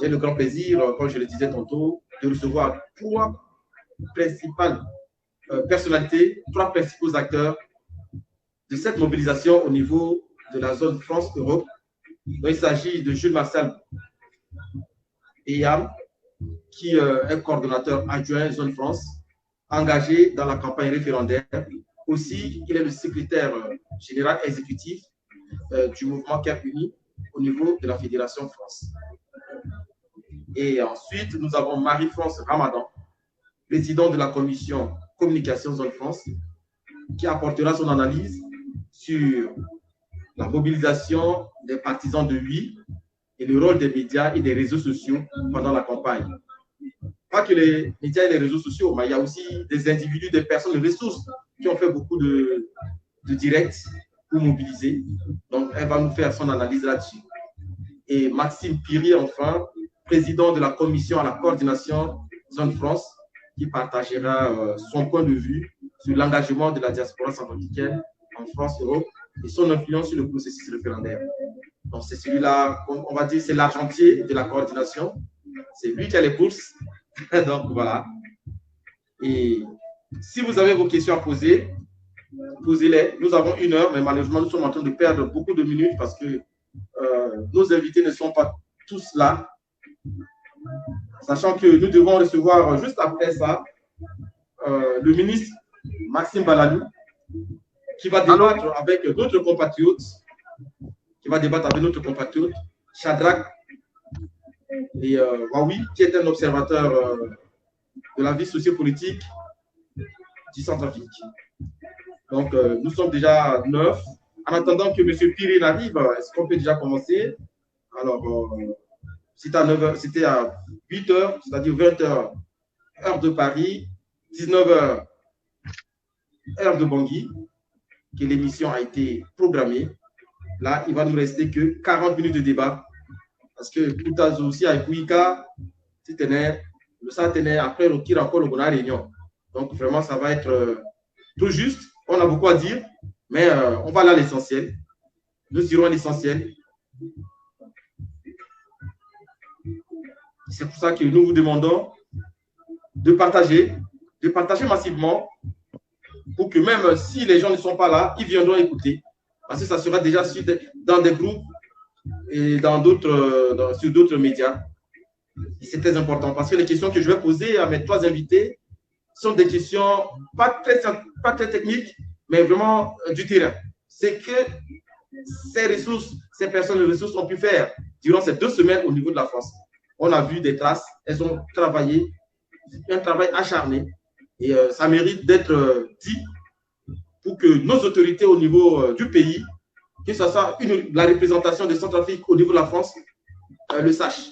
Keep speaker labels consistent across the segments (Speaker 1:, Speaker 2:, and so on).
Speaker 1: j'ai le grand plaisir, comme je le disais tantôt, de recevoir trois principales personnalités, trois principaux acteurs de cette mobilisation au niveau de la zone France-Europe. Il s'agit de Jules Marcel Eyam, qui est coordonnateur adjoint zone France, engagé dans la campagne référendaire. Aussi, il est le secrétaire général exécutif du mouvement Cap Uni au niveau de la Fédération France. Et ensuite, nous avons Marie-France Ramadan, présidente de la commission communication zone France, qui apportera son analyse sur la mobilisation des partisans de Oui et le rôle des médias et des réseaux sociaux pendant la campagne. Pas que les médias et les réseaux sociaux, mais il y a aussi des individus, des personnes, des ressources qui ont fait beaucoup de directs pour mobiliser. Donc, elle va nous faire son analyse là-dessus. Et Maxime Piri, enfin, président de la commission à la coordination Zone France, qui partagera son point de vue sur l'engagement de la diaspora centrafricaine en France, Europe, et son influence sur le processus référendaire. Donc, c'est celui-là, on va dire, c'est l'argentier de la coordination. C'est lui qui a les bourses. Donc, voilà. Et si vous avez vos questions à poser, posez-les. Nous avons 1 heure, mais malheureusement, nous sommes en train de perdre beaucoup de minutes parce que nos invités ne sont pas tous là. Sachant que nous devons recevoir juste après ça le ministre Maxime Balalou, qui va débattre avec d'autres compatriotes, Shadrach et Wawi, qui est un observateur de la vie sociopolitique du Centrafrique. Donc, nous sommes déjà 9. En attendant que M. Piri arrive, est-ce qu'on peut déjà commencer? Alors, c'était à 9h, c'était à 8h, c'est-à-dire 20h, heure de Paris, 19h, heure de Bangui, que l'émission a été programmée. Là, il va nous rester que 40 minutes de débat. Parce que tout à l'heure aussi, avec Wika, ça tenait après le tir encore le réunion. Donc, vraiment, ça va être tout juste. On a beaucoup à dire, mais on va aller à l'essentiel. Nous irons à l'essentiel. C'est pour ça que nous vous demandons de partager massivement pour que même si les gens ne sont pas là, ils viendront écouter. Parce que ça sera déjà dans des groupes et sur d'autres médias. C'est très important parce que les questions que je vais poser à mes trois invités sont des questions pas très techniques, mais vraiment du terrain. C'est que ces personnes de ressources ont pu faire durant ces 2 semaines au niveau de la France. On a vu des traces, elles ont travaillé, un travail acharné, et ça mérite d'être dit pour que nos autorités au niveau du pays, que ce soit la représentation de Centrafrique au niveau de la France, le sachent.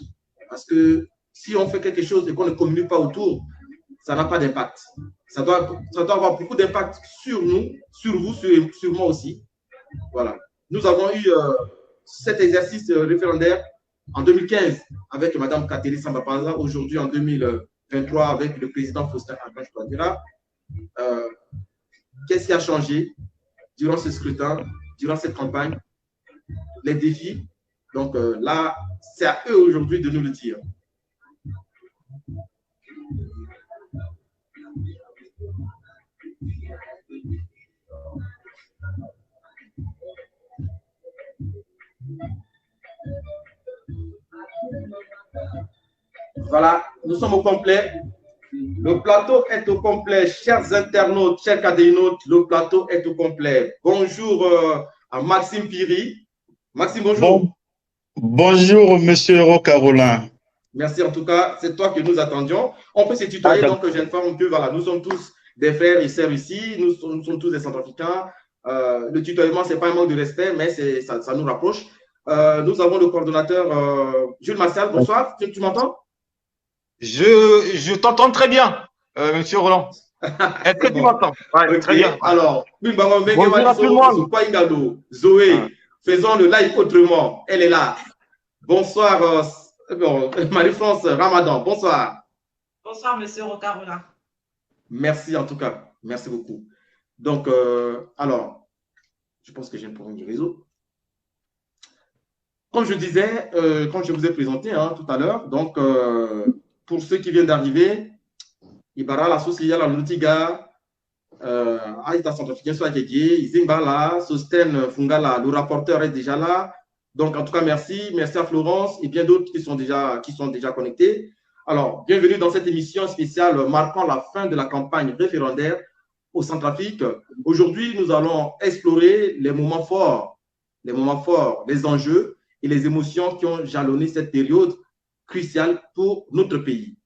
Speaker 1: Parce que si on fait quelque chose et qu'on ne communique pas autour, ça n'a pas d'impact. Ça doit avoir beaucoup d'impact sur nous, sur vous, sur moi aussi. Voilà. Nous avons eu cet exercice référendaire en 2015 avec Mme Kateri Sambapanza, aujourd'hui en 2023 avec le président Faustin Archange Touadéra. Qu'est-ce qui a changé durant ce scrutin, durant cette campagne? Les défis. Donc là, c'est à eux aujourd'hui de nous le dire. Voilà, nous sommes au complet. Le plateau est au complet. Chers internautes, chers cadénautes, le plateau est au complet. Bonjour à Maxime Piri. Maxime, bonjour.
Speaker 2: Bonjour, monsieur Rocarolin.
Speaker 1: Merci en tout cas, c'est toi que nous attendions. On peut se tutoyer, donc j'informe que voilà, nous sommes tous des frères et sœurs ici, nous sommes tous des Centrafricains. Le tutoiement, ce n'est pas un manque de respect, mais ça nous rapproche. Nous avons le coordonnateur Jules Marcel. Bonsoir, tu m'entends?
Speaker 3: Je t'entends très bien, monsieur Roland. Est-ce que tu m'entends?
Speaker 1: Okay. Très bien. Alors, bonjour
Speaker 3: à tout le monde.
Speaker 1: Zoé, faisons le live autrement. Elle est là. Bonsoir, Marie-France Ramadan. Bonsoir.
Speaker 4: Bonsoir, monsieur Rocarolin.
Speaker 1: Merci en tout cas. Merci beaucoup. Donc, alors, je pense que j'ai un problème du réseau. Comme je disais, comme je vous ai présenté hein, tout à l'heure, donc pour ceux qui viennent d'arriver, Ibarra, la Sosia, la Lutiga, Aïta Centrafricain, soit Kédié, Zimbala, Sosten Fungala, le rapporteur est déjà là. Donc, en tout cas, merci. Merci à Florence et bien d'autres qui sont déjà connectés. Alors, bienvenue dans cette émission spéciale marquant la fin de la campagne référendaire au Centrafrique. Aujourd'hui, nous allons explorer les moments forts, les enjeux et les émotions qui ont jalonné cette période cruciale pour notre pays.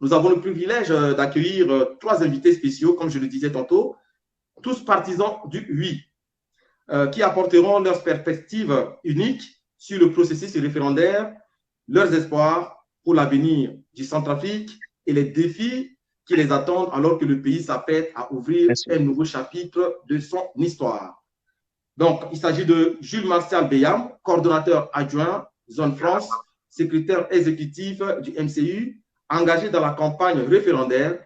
Speaker 1: Nous avons le privilège d'accueillir trois invités spéciaux, comme je le disais tantôt, tous partisans du oui, qui apporteront leurs perspectives uniques sur le processus référendaire, leurs espoirs pour l'avenir du Centrafrique et les défis qui les attendent alors que le pays s'apprête à ouvrir un nouveau chapitre de son histoire. Donc, il s'agit de Jules Martial Beyam, coordonnateur adjoint Zone France, secrétaire exécutif du MCU, engagé dans la campagne référendaire,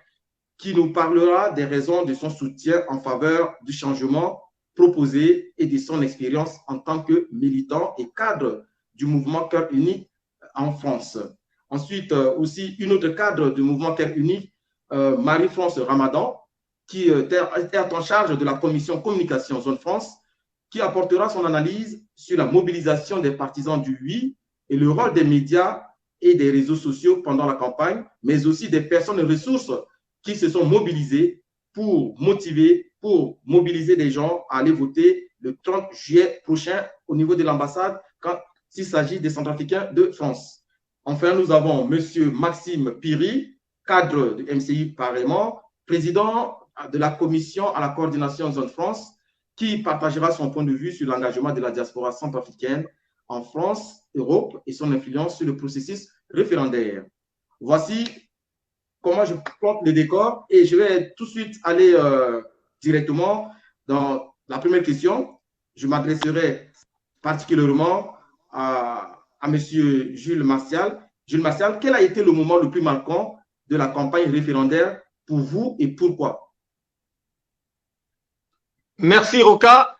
Speaker 1: qui nous parlera des raisons de son soutien en faveur du changement proposé et de son expérience en tant que militant et cadre du mouvement Cœur Unique en France. Ensuite, aussi une autre cadre du mouvement Cœur Unique, Marie-France Ramadan, qui est en charge de la commission communication Zone France, qui apportera son analyse sur la mobilisation des partisans du oui et le rôle des médias et des réseaux sociaux pendant la campagne, mais aussi des personnes ressources qui se sont mobilisées pour mobiliser des gens à aller voter le 30 juillet prochain au niveau de l'ambassade quand il s'agit des Centrafricains de France. Enfin, nous avons M. Maxime Piri, cadre du MCI Parément, président de la commission à la coordination Zone France, qui partagera son point de vue sur l'engagement de la diaspora centrafricaine en France, Europe et son influence sur le processus référendaire. Voici comment je plante le décor et je vais tout de suite aller directement dans la première question. Je m'adresserai particulièrement à M. Jules Martial. Jules Martial, quel a été le moment le plus marquant de la campagne référendaire pour vous et pourquoi?
Speaker 3: Merci Roca.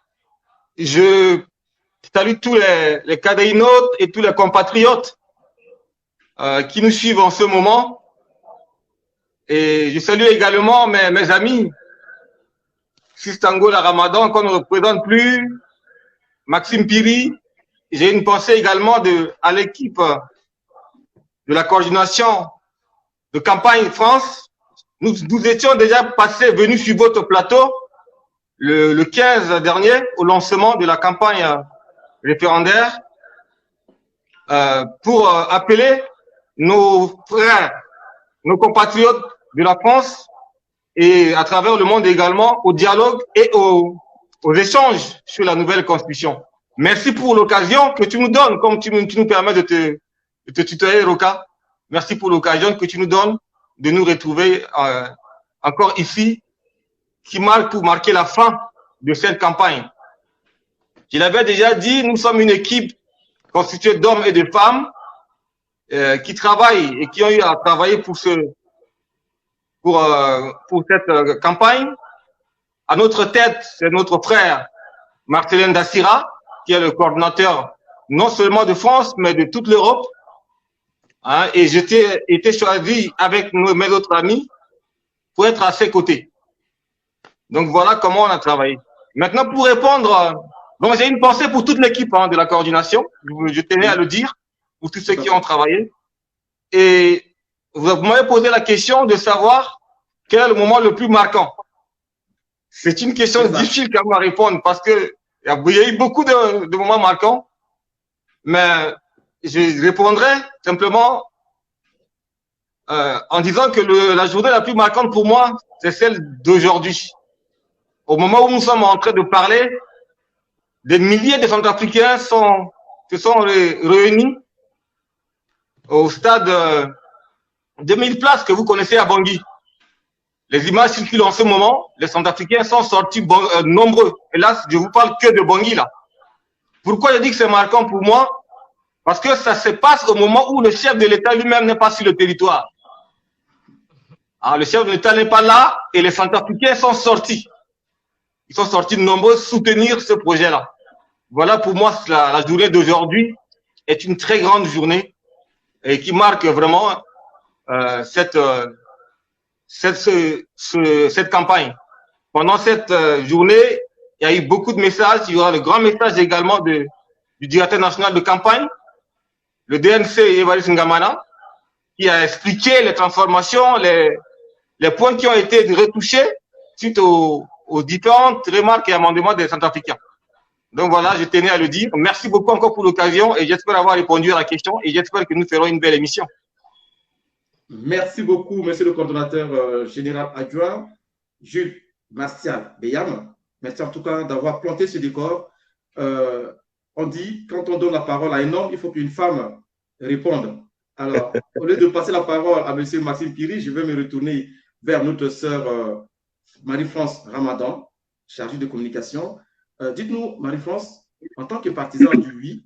Speaker 3: Je salue tous les cadéinautes et tous les compatriotes qui nous suivent en ce moment. Et je salue également mes amis, Sistango la Ramadan, qu'on ne représente plus, Maxime Piri. J'ai une pensée également à l'équipe de la coordination de campagne France. Nous étions déjà venus sur votre plateau le 15 dernier au lancement de la campagne référendaire pour appeler nos frères, nos compatriotes de la France et à travers le monde également au dialogue et aux échanges sur la nouvelle constitution. Merci pour l'occasion que tu nous donnes, comme tu nous permets de te tutoyer, Roca. Merci pour l'occasion que tu nous donnes de nous retrouver encore ici, pour marquer la fin de cette campagne. Je l'avais déjà dit, nous sommes une équipe constituée d'hommes et de femmes qui travaillent et qui ont eu à travailler pour cette campagne. À notre tête, c'est notre frère Marcelin Dassira, qui est le coordinateur non seulement de France, mais de toute l'Europe. Hein, et j'ai été choisi avec mes autres amis pour être à ses côtés. Donc voilà comment on a travaillé. Maintenant, pour répondre, donc j'ai une pensée pour toute l'équipe de la coordination. Je tenais à le dire pour tous ceux qui ont travaillé. Et vous m'avez posé la question de savoir quel est le moment le plus marquant. C'est une question difficile quand même à répondre parce que il y a eu beaucoup de moments marquants, mais je répondrai simplement en disant que la journée la plus marquante pour moi, c'est celle d'aujourd'hui. Au moment où nous sommes en train de parler, des milliers de Centrafricains se sont réunis au stade de 1000 places que vous connaissez à Bangui. Les images circulent en ce moment. Les Centrafricains sont sortis nombreux. Et là, je vous parle que de Bangui, là. Pourquoi je dis que c'est marquant pour moi? Parce que ça se passe au moment où le chef de l'État lui-même n'est pas sur le territoire. Alors, le chef de l'État n'est pas là et les Centrafricains sont sortis. Ils sont sortis de nombreux soutenir ce projet-là. Voilà pour moi la journée d'aujourd'hui est une très grande journée et qui marque vraiment cette campagne. Pendant cette journée, il y a eu beaucoup de messages. Il y aura le grand message également du directeur national de campagne, le DNC Évariste Ngamana, qui a expliqué les transformations, les points qui ont été retouchés suite aux différentes remarques et amendements des Centrafricains. Donc voilà, je tenais à le dire. Merci beaucoup encore pour l'occasion et j'espère avoir répondu à la question et j'espère que nous ferons une belle émission.
Speaker 1: Merci beaucoup, monsieur le coordonnateur général adjoint, Jules Martial Beyam. Merci en tout cas d'avoir planté ce décor. On dit, quand on donne la parole à un homme, il faut qu'une femme réponde. Alors, au lieu de passer la parole à monsieur Maxime Piri, je vais me retourner vers notre sœur Marie-France Ramadan, chargée de communication. Dites-nous, Marie-France, en tant que partisan du oui,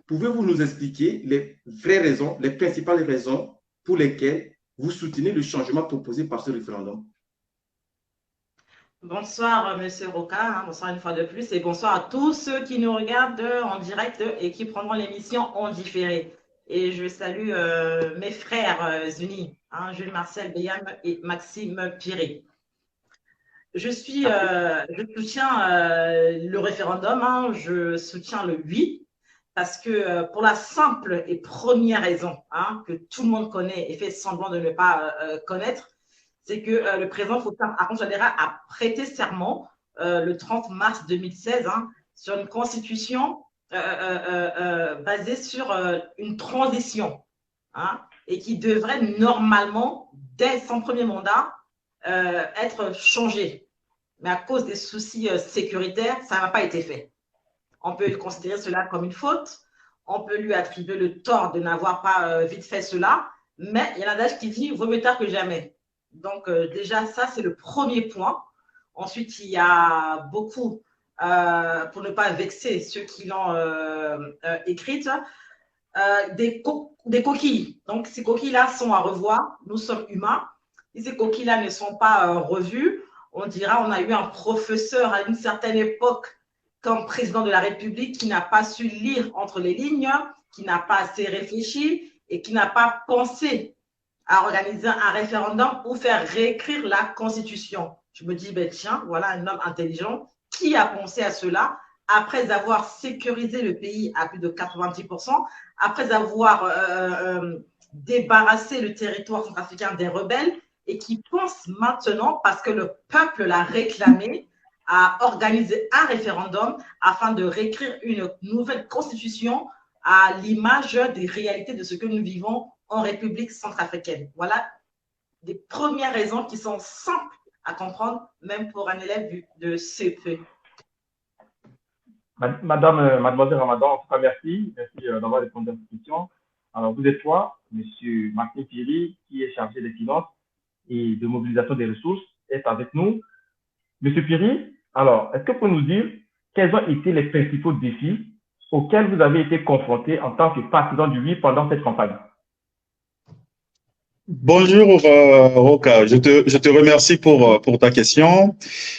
Speaker 1: pouvez-vous nous expliquer les vraies raisons, les principales raisons pour lesquelles vous soutenez le changement proposé par ce référendum?
Speaker 4: Bonsoir, monsieur Roca, bonsoir une fois de plus, et bonsoir à tous ceux qui nous regardent en direct et qui prendront l'émission en différé. Et je salue mes frères unis, Jules Martial Beyam et Maxime Piri. Je soutiens le référendum, je soutiens le oui, parce que pour la simple et première raison que tout le monde connaît et fait semblant de ne pas connaître, c'est que le président Archange Touadéra a prêté serment le 30 mars 2016 sur une constitution basée sur une transition et qui devrait normalement, dès son premier mandat, être changée. Mais à cause des soucis sécuritaires, ça n'a pas été fait. On peut considérer cela comme une faute. On peut lui attribuer le tort de n'avoir pas vite fait cela. Mais il y a un adage qui dit « vaut mieux tard que jamais ». Donc, déjà, ça, c'est le premier point. Ensuite, il y a beaucoup, pour ne pas vexer ceux qui l'ont écrite, des coquilles. Donc, ces coquilles-là sont à revoir. Nous sommes humains. Si ces coquilles-là ne sont pas revues, on dira on a eu un professeur à une certaine époque comme président de la République qui n'a pas su lire entre les lignes, qui n'a pas assez réfléchi et qui n'a pas pensé à organiser un référendum ou faire réécrire la Constitution. Je me dis, ben tiens, voilà un homme intelligent qui a pensé à cela après avoir sécurisé le pays à plus de 90%, après avoir débarrassé le territoire centrafricain des rebelles et qui pense maintenant, parce que le peuple l'a réclamé, à organiser un référendum afin de réécrire une nouvelle constitution à l'image des réalités de ce que nous vivons en République centrafricaine. Voilà des premières raisons qui sont simples à comprendre, même pour un élève de CP.
Speaker 5: Mademoiselle Ramadan, en tout cas, merci d'avoir répondu à cette question. Alors, vous êtes toi, monsieur Maxime Piri, qui est chargé des finances et de mobilisation des ressources, est avec nous. Monsieur Piri, alors, est-ce que vous pouvez nous dire quels ont été les principaux défis auxquels vous avez été confronté en tant que partisan du oui pendant cette campagne?
Speaker 2: Bonjour Roca, je te remercie pour ta question.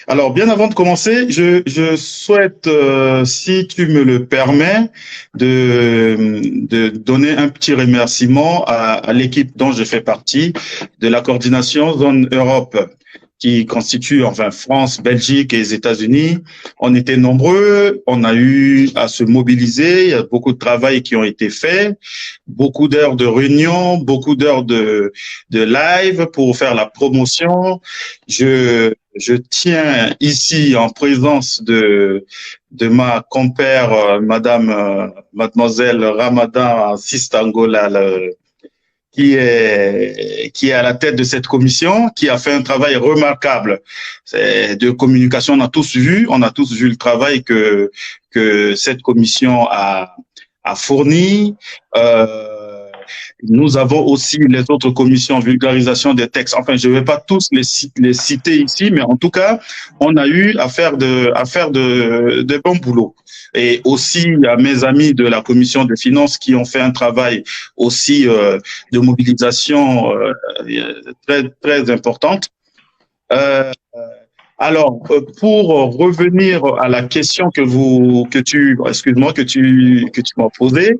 Speaker 2: Alors bien avant de commencer, je souhaite, si tu me le permets, de donner un petit remerciement à l'équipe dont je fais partie de la coordination Zone Europe, qui constitue enfin France, Belgique et les États-Unis. On était nombreux, on a eu à se mobiliser, il y a beaucoup de travail qui ont été faits, beaucoup d'heures de réunion, beaucoup d'heures de live pour faire la promotion. Je tiens ici en présence de ma compère mademoiselle Ramadan Sistangola, qui est à la tête de cette commission, qui a fait un travail remarquable de communication. On a tous vu le travail que cette commission a fourni. Nous avons aussi les autres commissions vulgarisation des textes. Enfin, je ne vais pas tous les citer ici, mais en tout cas, on a eu à faire de bons boulots. Et aussi à mes amis de la commission des finances qui ont fait un travail aussi de mobilisation très très importante. Alors, pour revenir à la question que tu m'as posée,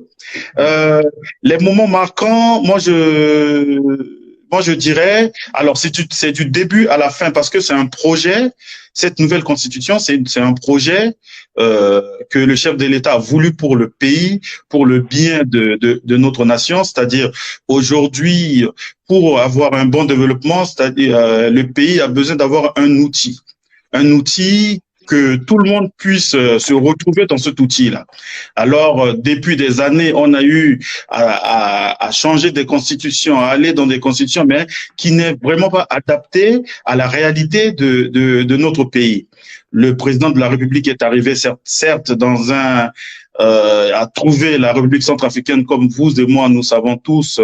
Speaker 2: euh, les moments marquants, moi je dirais, alors c'est du début à la fin parce que c'est un projet. Cette nouvelle constitution, c'est un projet que le chef de l'État a voulu pour le pays, pour le bien de notre nation, c'est-à-dire aujourd'hui, pour avoir un bon développement, c'est-à-dire le pays a besoin d'avoir un outil que tout le monde puisse se retrouver dans cet outil-là. Alors, depuis des années, on a eu à changer des constitutions, à aller dans des constitutions, mais qui n'est vraiment pas adapté à la réalité de notre pays. Le président de la République est arrivé, certes dans a trouvé la République centrafricaine, comme vous et moi, nous savons tous,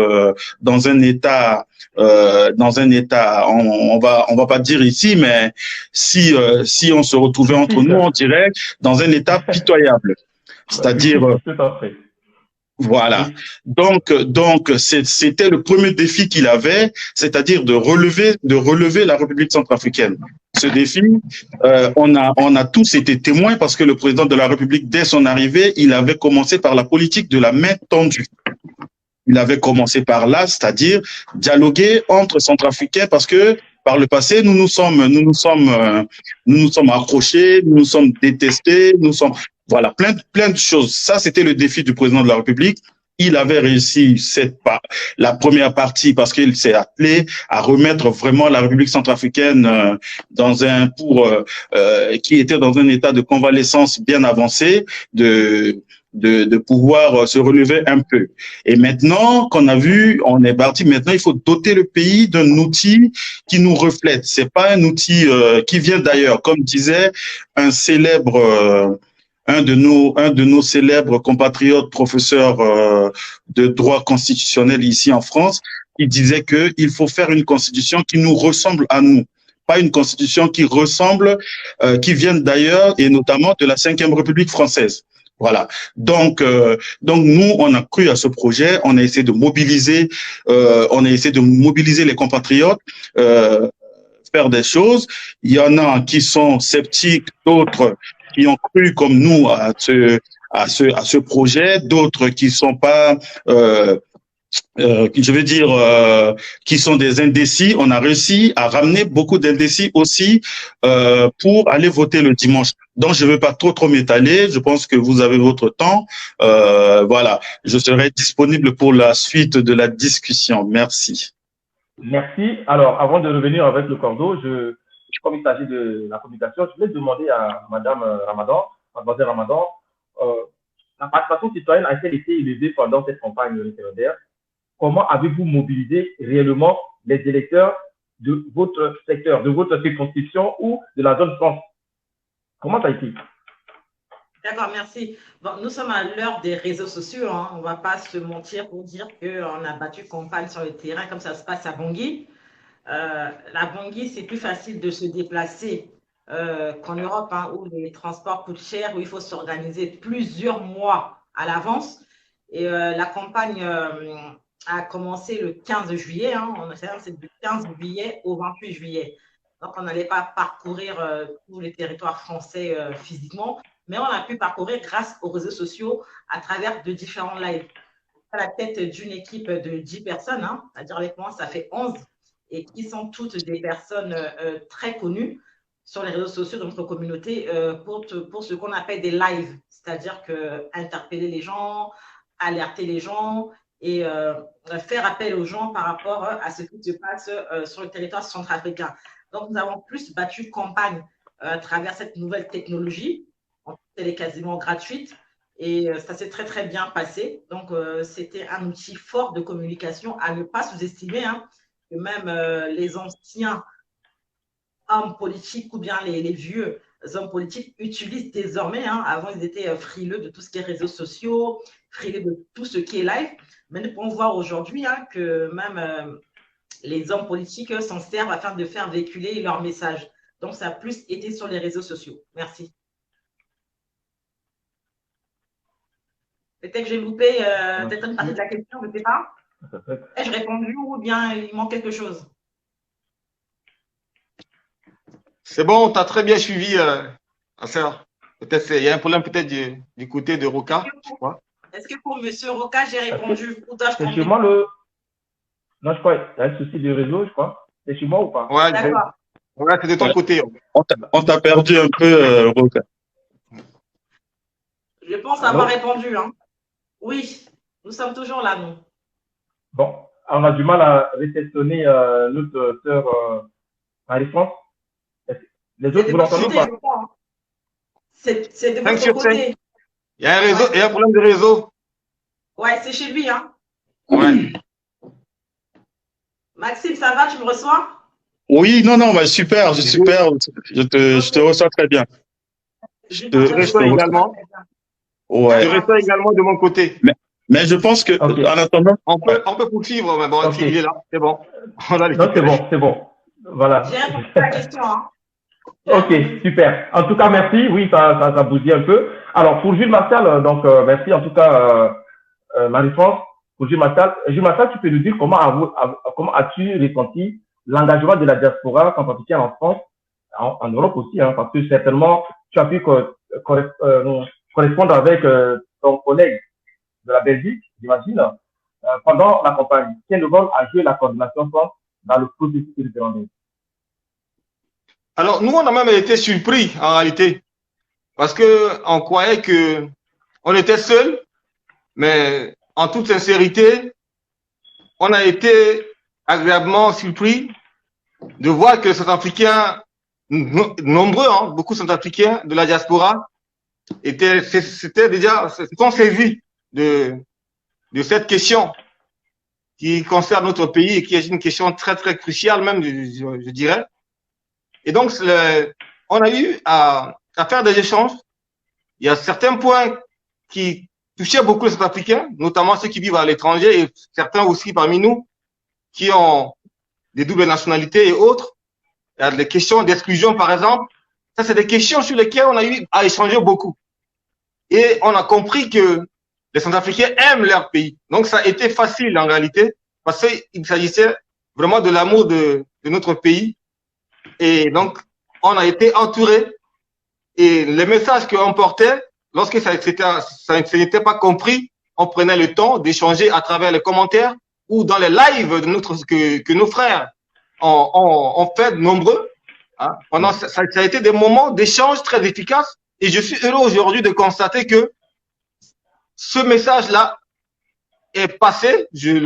Speaker 2: dans un état, on va pas dire ici, mais si on se retrouvait entre nous, on dirait dans un état pitoyable. C'est-à-dire,
Speaker 5: tout à fait.
Speaker 2: voilà. Donc, c'était le premier défi qu'il avait, c'est-à-dire de relever la République centrafricaine. Ce défi, on a tous été témoins parce que le président de la République, dès son arrivée, il avait commencé par la politique de la main tendue. Il avait commencé par là, c'est-à-dire dialoguer entre Centrafricains parce que par le passé, nous nous sommes accrochés, nous nous sommes détestés, voilà, plein de choses. Ça, c'était le défi du président de la République. Il avait réussi la première partie parce qu'il s'est attelé à remettre vraiment la République centrafricaine qui était dans un état de convalescence bien avancé, de pouvoir se relever un peu. Et maintenant qu'on a vu, on est parti. Maintenant, il faut doter le pays d'un outil qui nous reflète. C'est pas un outil qui vient d'ailleurs, comme disait un de nos célèbres compatriotes professeurs de droit constitutionnel ici en France. Il disait que il faut faire une constitution qui nous ressemble à nous, pas une constitution qui vienne d'ailleurs et notamment de la Ve République française. Voilà. Donc nous, on a cru à ce projet, on a essayé de mobiliser les compatriotes, faire des choses. Il y en a qui sont sceptiques, d'autres qui ont cru comme nous à ce projet, d'autres qui sont pas qui sont des indécis. On a réussi à ramener beaucoup d'indécis aussi pour aller voter le dimanche. Donc, je ne veux pas trop m'étaler. Je pense que vous avez votre temps. Voilà, je serai disponible pour la suite de la discussion. Merci.
Speaker 5: Merci. Alors, avant de revenir avec le cordeau, comme il s'agit de la communication, je voulais demander à Madame Ramadan, Mademoiselle Ramadan, la participation citoyenne a-t-elle été élevée pendant cette campagne référendaire? Comment avez-vous mobilisé réellement les électeurs de votre secteur, de votre circonscription ou de la zone France? Comment ça a été?
Speaker 4: D'accord, merci. Bon, nous sommes à l'heure des réseaux sociaux. Hein. On ne va pas se mentir pour dire qu'on a battu campagne sur le terrain comme ça se passe à Bangui. La Bangui, c'est plus facile de se déplacer qu'en Europe, hein, où les transports coûtent cher, où il faut s'organiser plusieurs mois à l'avance. Et la campagne a commencé le 15 juillet. Hein. C'est du 15 juillet au 28 juillet. Donc, on n'allait pas parcourir tous les territoires français physiquement, mais on a pu parcourir grâce aux réseaux sociaux à travers de différents lives. À la tête d'une équipe de 10 personnes, hein, c'est-à-dire avec moi, ça fait 11, et qui sont toutes des personnes très connues sur les réseaux sociaux de notre communauté pour ce qu'on appelle des lives, c'est-à-dire interpeller les gens, alerter les gens et faire appel aux gens par rapport à ce qui se passe sur le territoire centrafricain. Donc, nous avons plus battu campagne à travers cette nouvelle technologie. Elle est quasiment gratuite et ça s'est très, très bien passé. Donc, c'était un outil fort de communication à ne pas sous-estimer, hein, que même les anciens hommes politiques ou bien les vieux hommes politiques utilisent désormais. Hein. Avant, ils étaient frileux de tout ce qui est réseaux sociaux, frileux de tout ce qui est live. Mais nous pouvons voir aujourd'hui, hein, que même les hommes politiques s'en servent afin de faire véhiculer leur message. Donc, ça a plus été sur les réseaux sociaux. Merci. Peut-être que j'ai loupé peut-être une partie de la question, je ne sais pas. Ai-je répondu ou bien il manque quelque chose?
Speaker 3: C'est bon, tu as très bien suivi, Nasser. Peut-être il y a un problème peut-être du côté de Roca, je crois.
Speaker 4: Est-ce que pour Monsieur Roca, j'ai répondu ou dois-je
Speaker 5: C'est
Speaker 4: prendre
Speaker 5: chez moi le. Non, je crois qu'il y a un souci de réseau, je crois. C'est chez moi ou pas?
Speaker 3: Ouais,
Speaker 4: D'accord.
Speaker 3: ouais, c'est de ton côté.
Speaker 2: On t'a perdu un peu, Roca.
Speaker 4: Je pense
Speaker 5: Allô?
Speaker 4: avoir répondu. Hein. Oui, nous sommes toujours là, nous.
Speaker 5: Bon, on a du mal à réceptionner notre sœur Marie-France. Les
Speaker 4: C'est
Speaker 5: autres,
Speaker 4: de
Speaker 5: vous
Speaker 4: votre
Speaker 5: l'entendez ou
Speaker 4: côté,
Speaker 5: pas?
Speaker 4: je crois. Hein. C'est de
Speaker 3: 5
Speaker 4: votre
Speaker 3: sur 5.
Speaker 4: côté.
Speaker 3: Il y a un réseau, il y a un problème de réseau.
Speaker 4: Ouais, c'est chez lui. Hein.
Speaker 3: Ouais.
Speaker 4: Maxime, ça va? Tu me reçois?
Speaker 2: Oui, non, bah, super. Je te reçois très bien.
Speaker 4: Je
Speaker 3: Je reçois également.
Speaker 2: Ouais.
Speaker 3: Je reçois également de mon côté.
Speaker 2: Mais je pense que,
Speaker 5: Ok.
Speaker 2: en attendant,
Speaker 3: On peut poursuivre, mais bon,
Speaker 5: Ok.
Speaker 3: il est là, c'est bon. On a les
Speaker 5: Non, c'est bon. Voilà.
Speaker 4: J'ai répondu à la question. Hein.
Speaker 5: Ok, super. En tout cas, merci. Oui, ça bousille un peu. Alors, pour Jules Martial, donc, merci en tout cas, Marie-France. Pour Jules Martial, tu peux nous dire comment as-tu ressenti l'engagement de la diaspora centrafricaine en France, en Europe aussi, hein, parce que certainement, tu as pu correspondre avec ton collègue de la Belgique, j'imagine, pendant la campagne. Quel rôle a joué la coordination France dans le processus référendaire?
Speaker 3: Alors, nous, on a même été surpris, en réalité, parce que on croyait que on était seuls, mais en toute sincérité, on a été agréablement surpris de voir que les Centrafricains, nombreux, hein, beaucoup de Centrafricains de la diaspora, se sont saisis de cette question qui concerne notre pays et qui est une question très, très cruciale même, je dirais. Et donc, on a eu à faire des échanges. Il y a certains points qui touchaient beaucoup les Centrafricains, notamment ceux qui vivent à l'étranger et certains aussi parmi nous qui ont des doubles nationalités et autres. Il y a des questions d'exclusion, par exemple. Ça, c'est des questions sur lesquelles on a eu à échanger beaucoup. Et on a compris que les Centrafricains aiment leur pays. Donc, ça a été facile en réalité parce qu'il s'agissait vraiment de l'amour de notre pays. Et donc, on a été entouré et les messages qu'on portait, lorsque ça n'était pas compris, on prenait le temps d'échanger à travers les commentaires ou dans les lives que nos frères ont fait de nombreux. Hein. Ça a été des moments d'échange très efficaces et je suis heureux aujourd'hui de constater que ce message-là est passé, je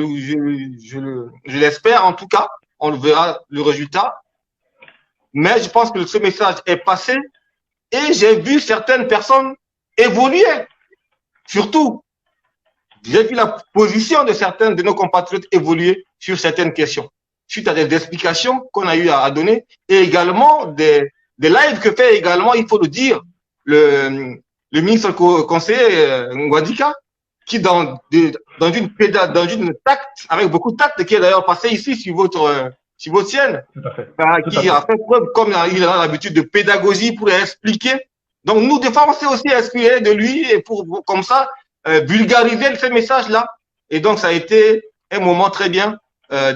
Speaker 3: l'espère en tout cas, on le verra le résultat. Mais je pense que ce message est passé et j'ai vu certaines personnes évoluer. Surtout, j'ai vu la position de certains de nos compatriotes évoluer sur certaines questions, suite à des explications qu'on a eu à donner et également des lives que fait également, il faut le dire, le ministre conseiller Ngwadika, qui dans une tact, avec beaucoup de tact, qui est d'ailleurs passé ici sur votre chaîne, qui a fait preuve, comme il a l'habitude, de pédagogie pour expliquer. Donc nous, des fois, on s'est aussi inspiré de lui et pour comme ça vulgariser ce message-là. Et donc ça a été un moment très bien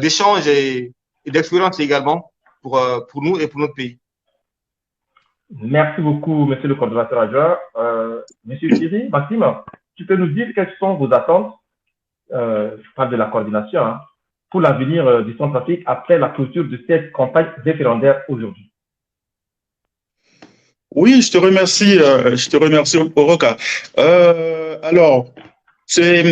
Speaker 3: d'échange et d'expérience également pour nous et pour notre pays.
Speaker 5: Merci beaucoup, monsieur le coordonnateur adjoint. Monsieur Thierry, Maxime, tu peux nous dire quelles sont vos attentes, je parle de la coordination, hein, pour l'avenir du Centrafrique après la clôture de cette campagne référendaire aujourd'hui?
Speaker 2: Oui, je te remercie, Oroka. Alors, c'est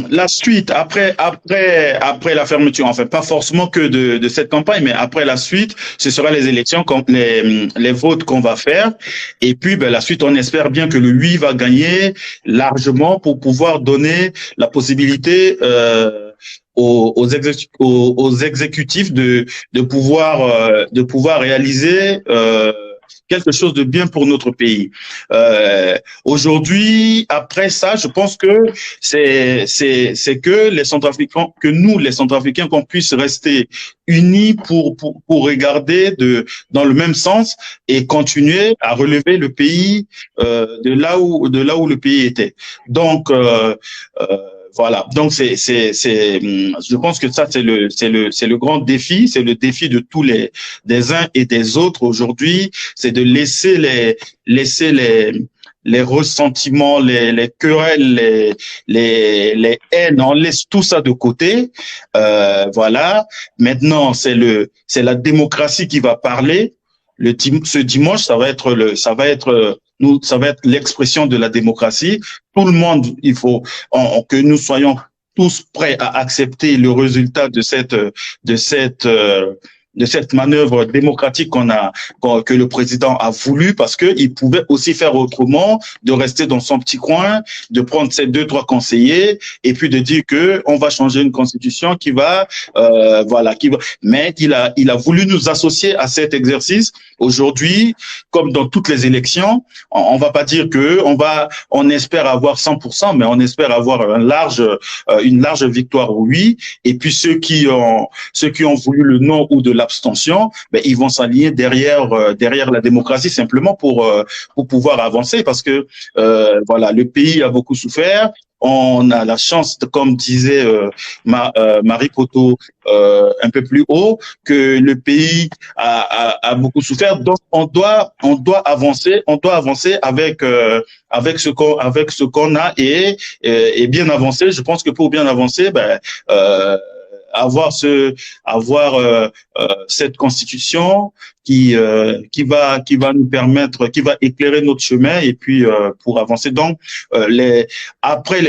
Speaker 2: la suite après la fermeture, enfin pas forcément que de cette campagne, mais après la suite, ce sera les élections, les votes qu'on va faire, et puis la suite, on espère bien que le oui va gagner largement pour pouvoir donner la possibilité aux exécutifs de pouvoir réaliser quelque chose de bien pour notre pays. Aujourd'hui, après ça, je pense que c'est que les Centrafricains, que nous, les Centrafricains, qu'on puisse rester unis pour regarder dans le même sens et continuer à relever le pays de là où le pays était. Donc, Voilà. Donc je pense que ça c'est le grand défi, c'est le défi de tous des uns et des autres aujourd'hui, c'est de laisser les ressentiments, les querelles, les haines, on laisse tout ça de côté. Voilà. Maintenant, c'est la démocratie qui va parler. Ce dimanche, ça va être l'expression de la démocratie. Tout le monde, il faut que nous soyons tous prêts à accepter le résultat de cette manœuvre démocratique que le président a voulu, parce qu'il pouvait aussi faire autrement, de rester dans son petit coin, de prendre ses 2-3 conseillers et puis de dire que on va changer une constitution mais il a voulu nous associer à cet exercice. Aujourd'hui, comme dans toutes les élections, on va pas dire que on espère avoir 100%, mais on espère avoir une large victoire, oui. Et puis ceux qui ont voulu le non ou de l'abstention, ben ils vont s'aligner derrière la démocratie, simplement pour pouvoir avancer, parce que voilà, le pays a beaucoup souffert. On a la chance, comme disait Marie Poto un peu plus haut, que le pays a beaucoup souffert. Donc on doit avancer avec ce qu'on a et bien avancer. Je pense que pour bien avancer, avoir cette constitution qui va nous permettre, qui va éclairer notre chemin, et puis pour avancer. Donc après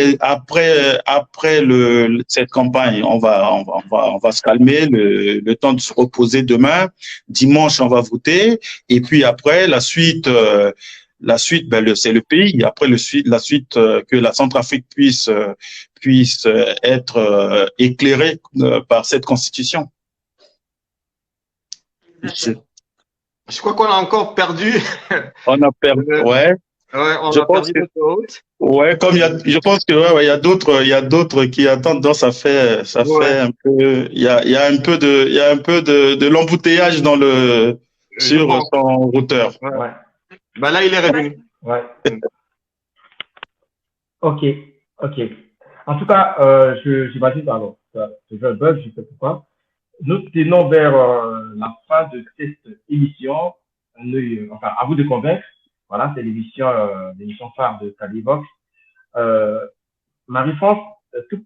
Speaker 2: cette campagne, on va se calmer, le temps de se reposer. Demain, dimanche, on va voter, et puis après la suite, c'est le pays. Après la suite, que la Centrafrique puisse être éclairée par cette constitution.
Speaker 3: Je crois qu'on a encore perdu.
Speaker 2: On a perdu, ouais.
Speaker 3: Ouais, on a perdu notre hôte.
Speaker 2: Ouais, je pense que il y a d'autres qui attendent. Donc ça fait un peu, il y a un peu de l'embouteillage sur son routeur.
Speaker 3: Ouais. Ben là, il est revenu.
Speaker 5: Ouais. Ok. En tout cas, j'imagine, pardon, c'est un bug, je ne sais pourquoi. Nous tenons vers la fin de cette émission. Enfin, à vous de convaincre. Voilà, c'est l'émission phare de Calivox. Marie-France, est-ce que tu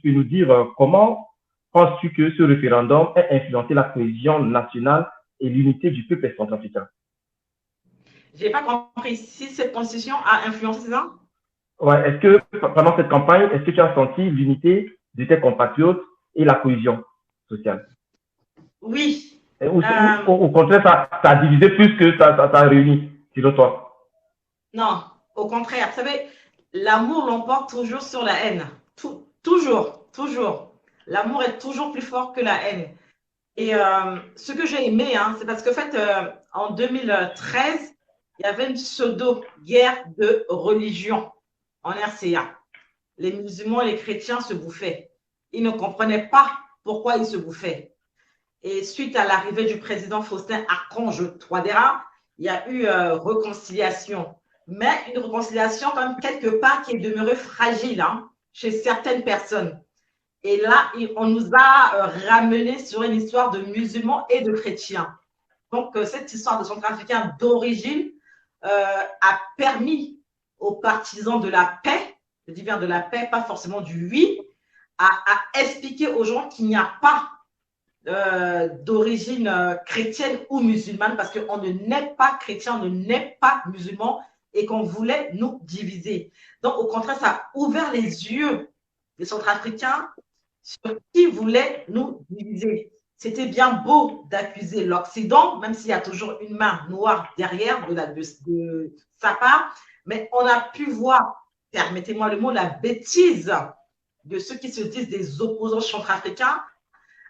Speaker 5: peux nous dire comment penses-tu que ce référendum a influencé la cohésion nationale et l'unité du peuple centrafricain?
Speaker 4: J'ai pas compris si cette constitution a influencé ça.
Speaker 5: Ouais, est-ce que pendant cette campagne, est-ce que tu as senti l'unité de tes compatriotes et la cohésion sociale?
Speaker 4: Oui.
Speaker 5: Ou au contraire, ça a divisé plus que ça a réuni, selon toi?
Speaker 4: Non, au contraire. Vous savez, l'amour l'emporte toujours sur la haine. Toujours. L'amour est toujours plus fort que la haine. Et ce que j'ai aimé, c'est parce que, en fait, en 2013, il y avait une pseudo-guerre de religion en RCA. Les musulmans et les chrétiens se bouffaient. Ils ne comprenaient pas pourquoi ils se bouffaient. Et suite à l'arrivée du président Faustin Archange Touadéra, il y a eu réconciliation. Mais une réconciliation, quand même, quelque part, qui est demeurée fragile chez certaines personnes. Et là, on nous a ramené sur une histoire de musulmans et de chrétiens. Donc, cette histoire de Centrafricains d'origine a permis aux partisans de la paix, je dis bien de la paix, pas forcément du oui, à expliquer aux gens qu'il n'y a pas d'origine chrétienne ou musulmane, parce qu'on ne naît pas chrétien, on ne naît pas musulman, et qu'on voulait nous diviser. Donc, au contraire, ça a ouvert les yeux des Centrafricains sur qui voulait nous diviser. C'était bien beau d'accuser l'Occident, même s'il y a toujours une main noire derrière de sa part, mais on a pu voir, permettez-moi le mot, la bêtise de ceux qui se disent des opposants centrafricains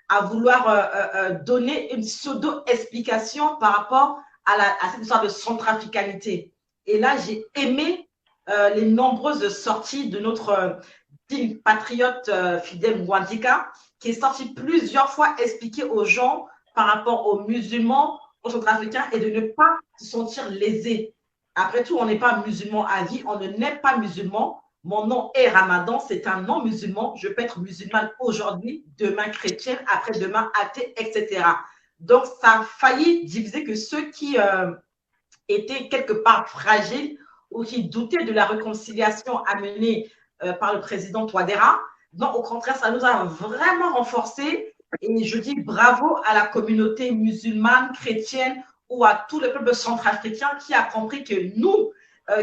Speaker 4: à vouloir donner une pseudo-explication par rapport à cette histoire de centrafricanité. Et là, j'ai aimé les nombreuses sorties de notre digne patriote Fidel Mwandika, qui est sorti plusieurs fois expliquer aux gens par rapport aux musulmans, aux centrafricains, et de ne pas se sentir lésés. Après tout, on n'est pas musulman à vie, on ne naît pas musulman, Mon nom est Ramadan, c'est un nom musulman. Je peux être musulmane aujourd'hui, demain chrétienne, après-demain athée, etc. Donc, ça a failli diviser que ceux qui étaient quelque part fragiles ou qui doutaient de la réconciliation amenée par le président Touadéra. Non, au contraire, ça nous a vraiment renforcés. Et je dis bravo à la communauté musulmane, chrétienne ou à tout le peuple centrafricain qui a compris que nous,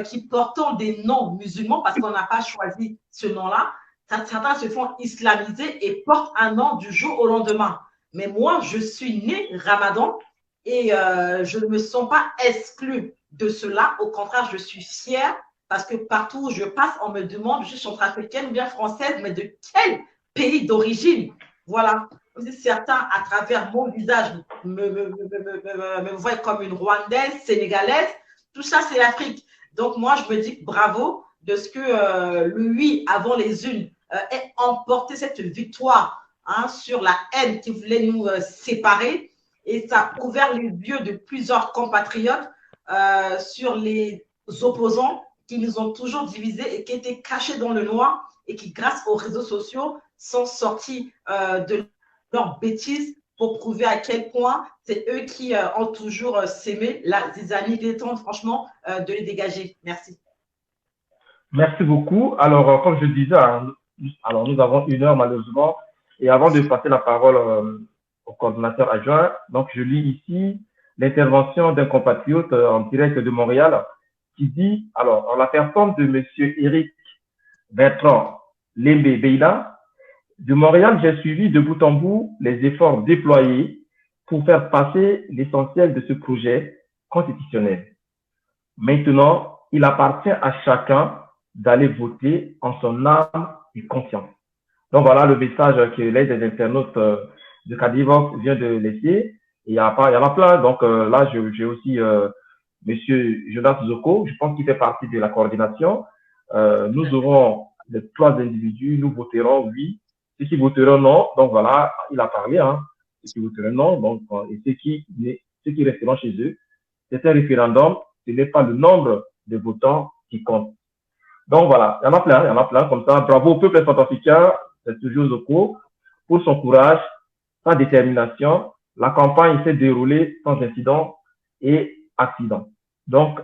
Speaker 4: qui portons des noms musulmans, parce qu'on n'a pas choisi ce nom-là, certains se font islamiser et portent un nom du jour au lendemain. Mais moi, je suis née Ramadan et je ne me sens pas exclue de cela. Au contraire, je suis fière parce que partout où je passe, on me demande, je suis centrafricaine ou bien française, mais de quel pays d'origine? Voilà. Certains, à travers mon visage, me voient comme une Rwandaise, Sénégalaise. Tout ça, c'est l'Afrique. Donc, moi, je me dis bravo de ce que le oui avant les unes ait emporté cette victoire sur la haine qui voulait nous séparer. Et ça a ouvert les yeux de plusieurs compatriotes sur les opposants qui nous ont toujours divisés et qui étaient cachés dans le noir et qui, grâce aux réseaux sociaux, sont sortis de leurs bêtises pour prouver à quel point c'est eux qui ont toujours s'aimé la zizanie. Il est temps, franchement, de les dégager. Merci.
Speaker 5: Merci beaucoup. Alors, comme je disais, alors nous avons 1 heure malheureusement. Et avant de passer la parole au coordonnateur adjoint, donc je lis ici l'intervention d'un compatriote en direct de Montréal qui dit, alors, en la personne de Monsieur Éric Bertrand Lembe Beila, de Montréal, j'ai suivi de bout en bout les efforts déployés pour faire passer l'essentiel de ce projet constitutionnel. Maintenant, il appartient à chacun d'aller voter en son âme et conscience. Donc voilà le message que l'aide des internautes de Cadivox vient de laisser. Et il y en a plein. Donc là, j'ai aussi Monsieur Jonas Zoko, je pense qu'il fait partie de la coordination. Nous aurons les 3 individus, nous voterons oui. Ceux qui voteront non, donc voilà, il a parlé, ceux qui voteront non, donc, et ceux qui resteront chez eux. C'est un référendum, ce n'est pas le nombre de votants qui compte. Donc voilà, il y en a plein comme ça. Bravo au peuple centrafricain, c'est toujours Zoko, pour son courage, sa détermination. La campagne s'est déroulée sans incident et accident. Donc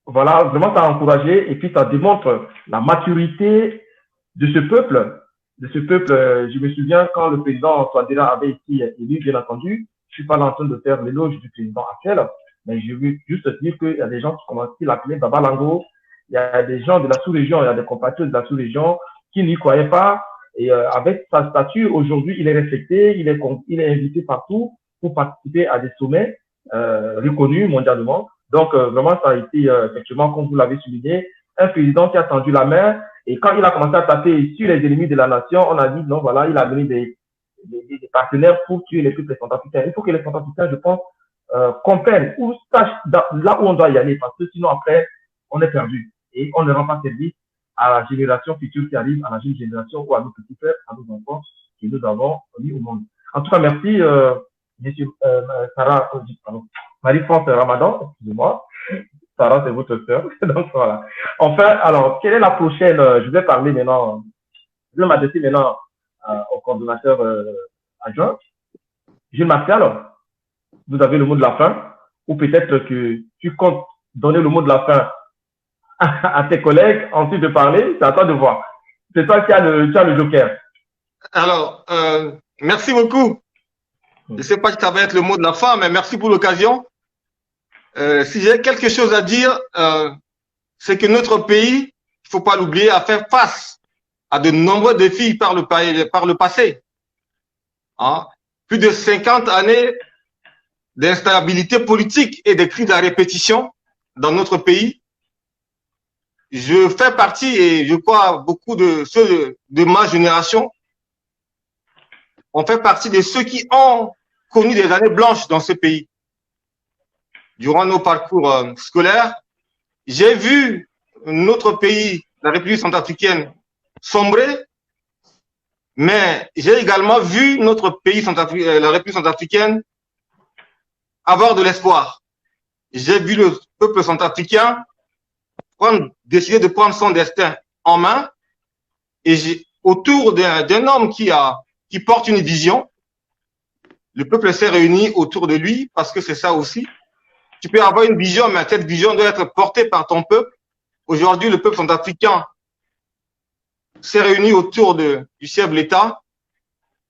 Speaker 5: voilà, vraiment ça a encouragé et puis ça démontre la maturité de ce peuple. Je me souviens quand le président Touadéra avait été élu, bien entendu, je suis pas en train de faire l'éloge du président actuel, mais je veux juste dire qu'il y a des gens qui commencent à l'appeler Baba Lango, il y a des gens de la sous-région, il y a des compatriotes de la sous-région qui n'y croyaient pas, et avec sa stature, aujourd'hui, il est respecté, il est invité partout pour participer à des sommets reconnus mondialement. Donc, vraiment, ça a été, effectivement, comme vous l'avez souligné, un président qui a tendu la main. Et quand il a commencé à taper sur les ennemis de la nation, on a dit, non, voilà, il a amené des partenaires pour tuer les peuples centrafricains. Il faut que les centrafricains, je pense, comprennent ou sachent là où on doit y aller, parce que sinon, après, on est perdu. Et on ne rend pas service à la génération future qui arrive, à la jeune génération ou à nos petits frères, à nos enfants que nous avons mis au monde. En tout cas, merci, monsieur Sarah, pardon, Marie-France Ramadan, excusez-moi. Sarah, c'est votre sœur. Donc voilà. Enfin, alors, quelle est la prochaine? Je vais parler maintenant, je vais m'adresser maintenant au coordonnateur adjoint. Gilles Martial, vous avez le mot de la fin, ou peut-être que tu comptes donner le mot de la fin à tes collègues, ensuite de parler, c'est à toi de voir. C'est toi qui as le joker.
Speaker 3: Alors, merci beaucoup. Je ne sais pas si ça va être le mot de la fin, mais merci pour l'occasion. Si j'ai quelque chose à dire, c'est que notre pays, il ne faut pas l'oublier, a fait face à de nombreux défis par le passé. Plus de 50 années d'instabilité politique et de crises à répétition dans notre pays. Je fais partie, et je crois beaucoup de ceux de ma génération, on fait partie de ceux qui ont connu des années blanches dans ce pays. Durant nos parcours scolaires, j'ai vu notre pays, la République centrafricaine, sombrer, mais j'ai également vu notre pays, la République centrafricaine, avoir de l'espoir. J'ai vu le peuple centrafricain décider de prendre son destin en main Et autour d'un homme qui porte une vision, le peuple s'est réuni autour de lui parce que c'est ça aussi. Tu peux avoir une vision, mais cette vision doit être portée par ton peuple. Aujourd'hui, le peuple centrafricain s'est réuni autour du chef de l'État.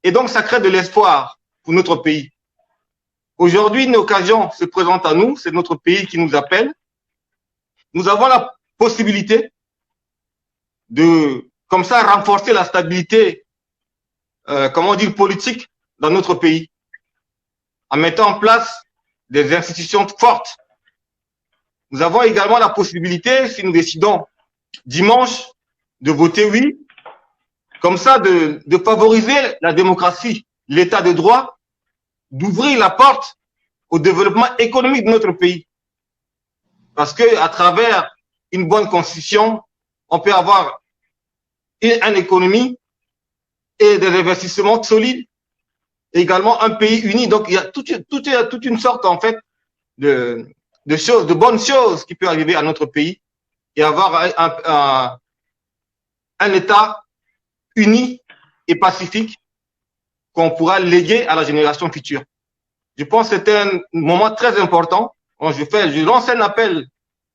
Speaker 3: Et donc, ça crée de l'espoir pour notre pays. Aujourd'hui, une occasion se présente à nous. C'est notre pays qui nous appelle. Nous avons la possibilité de, comme ça, renforcer la stabilité, comment dire, politique dans notre pays, en mettant en place des institutions fortes. Nous avons également la possibilité, si nous décidons dimanche, de voter oui, comme ça, de favoriser la démocratie, l'état de droit, d'ouvrir la porte au développement économique de notre pays. Parce que à travers une bonne constitution, on peut avoir une économie et des investissements solides, et également un pays uni. Donc, il y a toute une sorte, en fait, de choses, de bonnes choses qui peuvent arriver à notre pays et avoir un État uni et pacifique qu'on pourra léguer à la génération future. Je pense que c'est un moment très important. Je lance un appel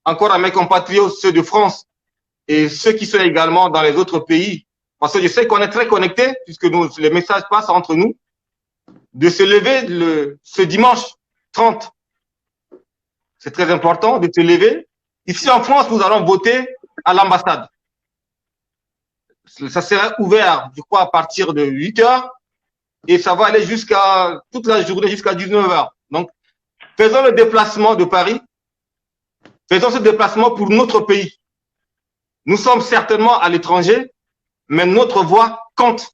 Speaker 3: encore à mes compatriotes, ceux de France et ceux qui sont également dans les autres pays, parce que je sais qu'on est très connectés, puisque les messages passent entre nous, de se lever ce dimanche 30. C'est très important de se lever. Ici en France, nous allons voter à l'ambassade. Ça sera ouvert, je crois, à partir de 8 heures et ça va aller jusqu'à toute la journée, jusqu'à 19 heures. Donc, faisons le déplacement de Paris. Faisons ce déplacement pour notre pays. Nous sommes certainement à l'étranger, mais notre voix compte.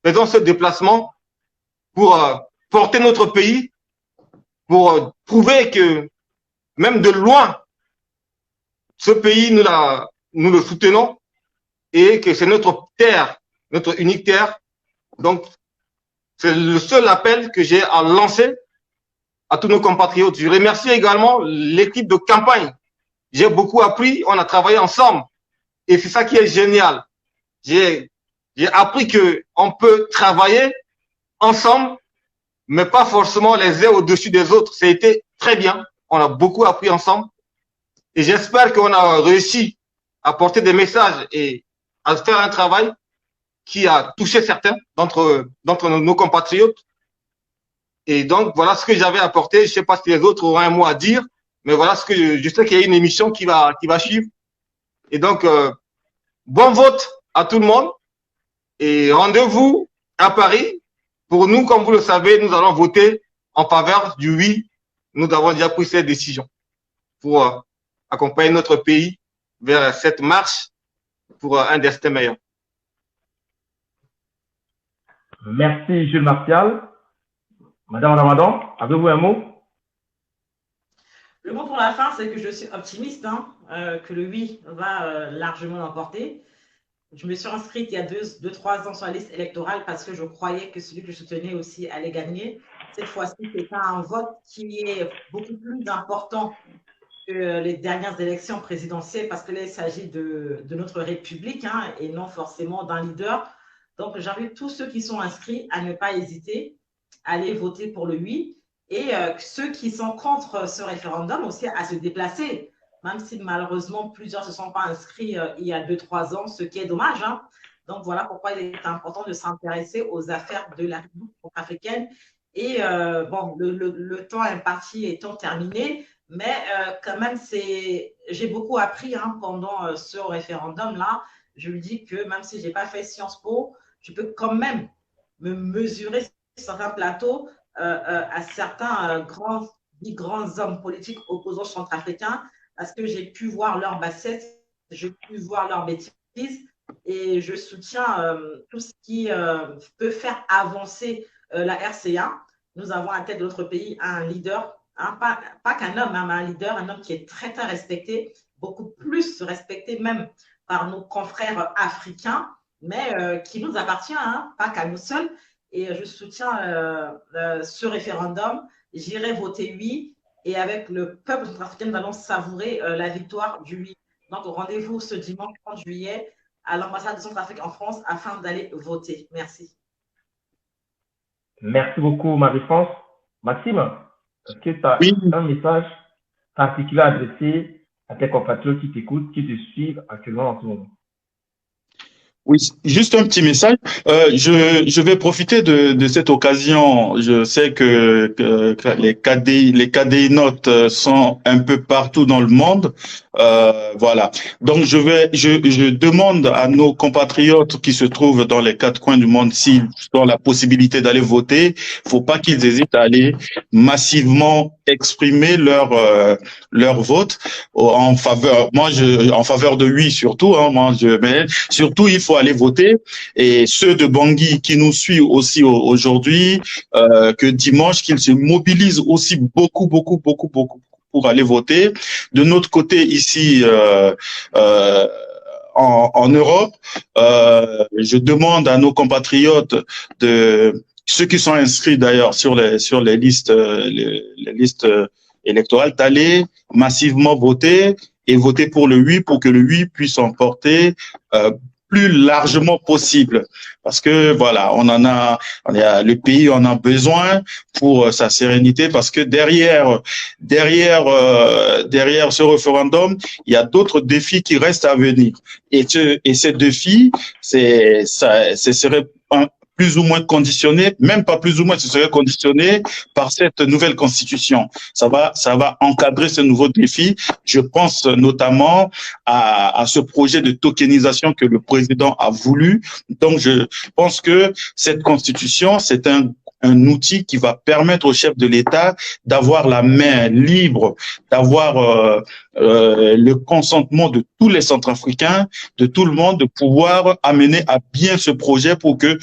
Speaker 3: Faisons ce déplacement pour porter notre pays, pour prouver que même de loin, ce pays, nous le soutenons et que c'est notre terre, notre unique terre. Donc, c'est le seul appel que j'ai à lancer à tous nos compatriotes. Je remercie également l'équipe de campagne. J'ai beaucoup appris, on a travaillé ensemble et c'est ça qui est génial. J'ai appris qu'on peut travailler ensemble, mais pas forcément les uns au-dessus des autres. Ça a été très bien. On a beaucoup appris ensemble et j'espère qu'on a réussi à porter des messages et à faire un travail qui a touché certains d'entre nos compatriotes. Et donc, voilà ce que j'avais apporté. Je ne sais pas si les autres auront un mot à dire, mais voilà ce que je sais qu'il y a une émission qui va suivre. Et donc, bon vote à tout le monde et rendez-vous à Paris. Pour nous, comme vous le savez, nous allons voter en faveur du oui. Nous avons déjà pris cette décision pour accompagner notre pays vers cette marche pour un destin meilleur.
Speaker 5: Merci, Jules Martial. Madame Ramadan, avez-vous un mot?
Speaker 4: Le mot pour la fin, c'est que je suis optimiste, que le oui va largement l'emporter. Je me suis inscrite il y a 2-3 ans sur la liste électorale parce que je croyais que celui que je soutenais aussi allait gagner. Cette fois-ci, c'est un vote qui est beaucoup plus important que les dernières élections présidentielles parce que là, il s'agit de notre République et non forcément d'un leader. Donc, j'invite tous ceux qui sont inscrits à ne pas hésiter à aller voter pour le oui et ceux qui sont contre ce référendum aussi à se déplacer, même si malheureusement plusieurs ne se sont pas inscrits il y a 2-3 ans, ce qui est dommage. Donc, voilà pourquoi il est important de s'intéresser aux affaires de la République africaine. Et bon, le temps imparti étant terminé, mais quand même, j'ai beaucoup appris pendant ce référendum-là. Je me dis que même si je n'ai pas fait Sciences Po, je peux quand même me mesurer sur certains plateaux à certains grands hommes politiques opposants centrafricains parce que j'ai pu voir leurs bassesses, j'ai pu voir leurs bêtises et je soutiens tout ce qui peut faire avancer la RCA. Nous avons à la tête de notre pays un leader, pas qu'un homme, mais un leader, un homme qui est très, très respecté, beaucoup plus respecté même par nos confrères africains, mais qui nous appartient, pas qu'à nous seuls. Et je soutiens ce référendum. J'irai voter oui. Et avec le peuple centrafricain, nous allons savourer la victoire du oui. Donc, rendez-vous ce dimanche 30 juillet à l'ambassade de Centrafrique en France afin d'aller voter. Merci.
Speaker 5: Merci beaucoup, Marie-France. Maxime, est-ce que tu as
Speaker 2: Oui,
Speaker 5: un message particulier à adresser à tes compatriotes qui t'écoutent, qui te suivent actuellement en ce moment?
Speaker 2: oui, juste un petit message. Je vais profiter de cette occasion. Je sais que les KDI notes sont un peu partout dans le monde. Voilà. Donc je demande à nos compatriotes qui se trouvent dans les quatre coins du monde s'ils ont la possibilité d'aller voter. Faut pas qu'ils hésitent à aller massivement exprimer leur vote en faveur. En faveur de oui surtout. Hein, mais surtout il faut aller voter. Et ceux de Bangui qui nous suivent aussi aujourd'hui, que dimanche, qu'ils se mobilisent aussi beaucoup pour aller voter. De notre côté ici, en Europe, je demande à nos compatriotes ceux qui sont inscrits d'ailleurs sur les listes, les listes électorales, d'aller massivement voter et voter pour le oui pour que le oui puisse emporter plus largement possible, parce que voilà, le pays en a besoin pour sa sérénité, parce que derrière ce référendum, il y a d'autres défis qui restent à venir, et ces défis, ce serait plus ou moins conditionné, même pas plus ou moins, ce serait conditionné par cette nouvelle constitution. Ça va encadrer ce nouveau défi. Je pense notamment à ce projet de tokenisation que le président a voulu. Donc, je pense que cette constitution, c'est un outil qui va permettre au chef de l'État d'avoir la main libre, d'avoir le consentement de tous les Centrafricains, de tout le monde, de pouvoir amener à bien ce projet pour que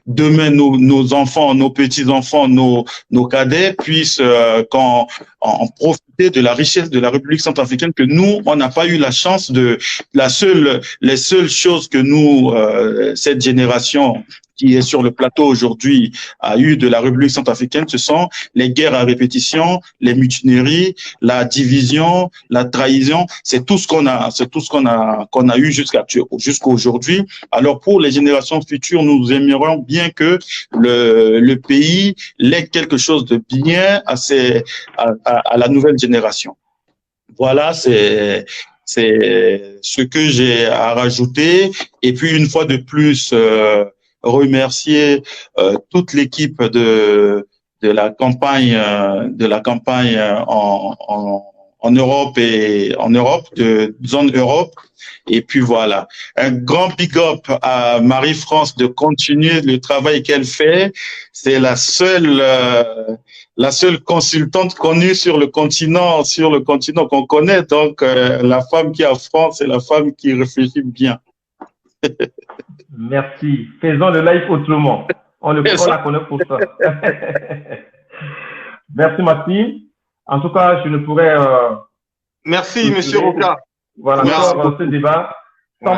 Speaker 2: demain nos enfants, nos petits-enfants, nos cadets puissent en profiter de la richesse de la République centrafricaine, que nous, on n'a pas eu la chance les seules choses que nous, cette génération qui est sur le plateau aujourd'hui, a eu de la République centrafricaine, ce sont les guerres à répétition, les mutineries, la division, la trahison. C'est tout ce qu'on a eu jusqu'à aujourd'hui. Alors pour les générations futures, nous aimerions bien que le pays lègue quelque chose de bien à la nouvelle génération. Voilà, c'est ce que j'ai à rajouter. Et puis une fois de plus, remercier toute l'équipe de la campagne en Europe de zone Europe. Et puis voilà, un grand big up à Marie-France de continuer le travail qu'elle fait. C'est la seule consultante connue sur le continent qu'on connaît. Donc la femme qui est en France, c'est la femme qui réfléchit bien.
Speaker 5: Merci. Faisons le live autrement. On la connaît pour ça. Merci, Maxime. En tout cas, je ne pourrais...
Speaker 3: Merci, Monsieur Roca.
Speaker 5: Voilà, ce débat, sans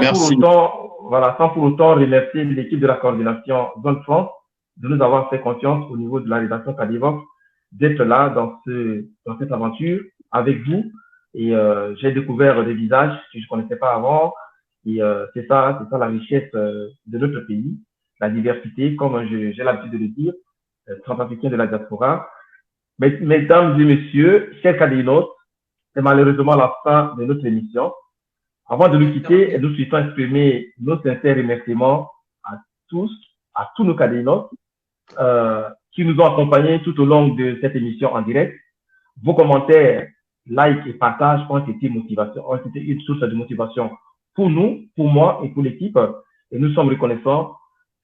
Speaker 5: pour autant remercier l'équipe de la coordination Zone France de nous avoir fait confiance au niveau de la rédaction Cadivox, d'être là dans cette aventure avec vous. Et j'ai découvert des visages que je ne connaissais pas avant. Et c'est ça la richesse de notre pays, la diversité, comme j'ai l'habitude de le dire, centrafricain de la diaspora. Mesdames et messieurs, chers cadénotes, c'est malheureusement la fin de notre émission. Avant de nous quitter, nous souhaitons exprimer nos sincères remerciements à tous nos cadénotes qui nous ont accompagnés tout au long de cette émission en direct. Vos commentaires, likes et partages ont été une source de motivation pour nous, pour moi et pour l'équipe, et nous sommes reconnaissants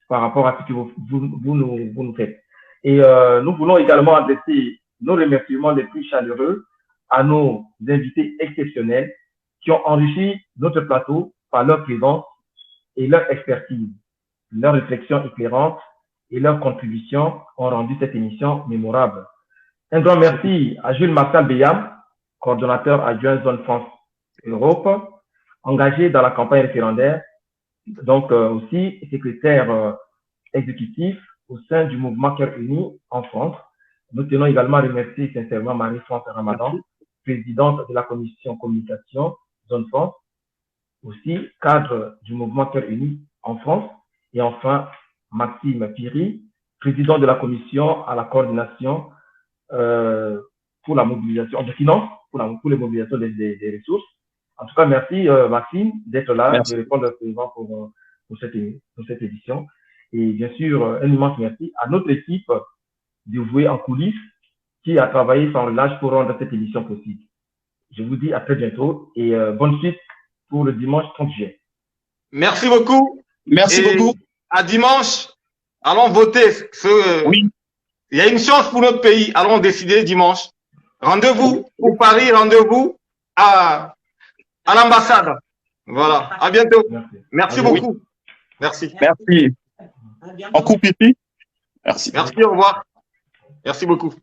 Speaker 5: par rapport à ce que vous nous faites. Et nous voulons également adresser nos remerciements les plus chaleureux à nos invités exceptionnels qui ont enrichi notre plateau par leur présence et leur expertise, leur réflexion éclairante et leur contribution ont rendu cette émission mémorable. Un grand merci à Jules Marcel Beyam, coordonnateur adjoint Zone France Europe, engagé dans la campagne référendaire, donc aussi secrétaire exécutif au sein du mouvement Cœur Uni en France. Nous tenons également à remercier sincèrement Marie-France Ramadan, présidente de la commission communication Zone France, aussi cadre du mouvement Cœur Uni en France. Et enfin, Maxime Piri, président de la commission à la coordination pour la mobilisation de finances, pour les mobilisations des ressources. En tout cas, merci Maxime d'être là,
Speaker 2: Merci.
Speaker 5: de répondre présent pour cette édition. Et bien sûr, un immense merci à notre équipe dévouée en coulisses qui a travaillé sans relâche pour rendre cette émission possible. Je vous dis à très bientôt et bonne suite pour le dimanche 30 juillet.
Speaker 3: Merci beaucoup.
Speaker 2: Merci beaucoup.
Speaker 3: À dimanche, allons voter.
Speaker 2: Oui.
Speaker 3: Il y a une chance pour notre pays. Allons décider dimanche. Rendez-vous pour Paris, rendez-vous à l'ambassade. Voilà. À bientôt. Merci beaucoup. Merci.
Speaker 2: Merci.
Speaker 4: À bientôt.
Speaker 2: On coupe ici. Merci.
Speaker 3: Merci, au revoir. Merci beaucoup.